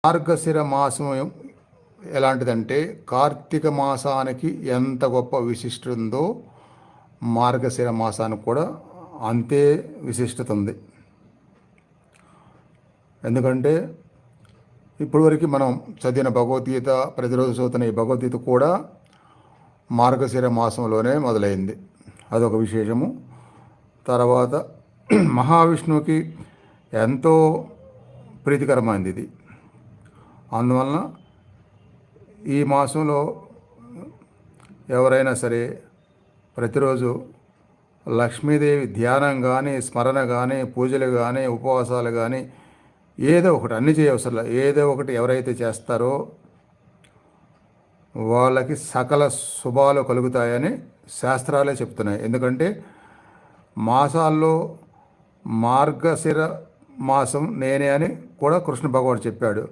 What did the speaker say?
మార్గశిర మాసం ఎలాంటిదంటే కార్తీక మాసానికి ఎంత గొప్ప విశిష్టత ఉందో మార్గశిర మాసానికి కూడా అంతే విశిష్టత ఉంది. ఎందుకంటే ఇప్పటివరకు మనం చదివిన భగవద్గీత, ప్రతిరోజు చదువుతున్న ఈ భగవద్గీత కూడా మార్గశిర మాసంలోనే మొదలైంది. అదొక విశేషము. తర్వాత మహావిష్ణువుకి ఎంతో ప్రీతికరమైనది ఇది. అందువలన ఈ మాసంలో ఎవరైనా సరే ప్రతిరోజు లక్ష్మీదేవి ధ్యానం కానీ, స్మరణ కానీ, పూజలు కానీ, ఉపవాసాలు కానీ ఏదో ఒకటి, అన్ని చేయవసరం, ఏదో ఒకటి ఎవరైతే చేస్తారో వాళ్ళకి సకల శుభాలు కలుగుతాయని శాస్త్రాలే చెప్తున్నాయి. ఎందుకంటే మాసాల్లో మార్గశిర మాసం నేనే అని కూడా కృష్ణ భగవానుడు చెప్పాడు.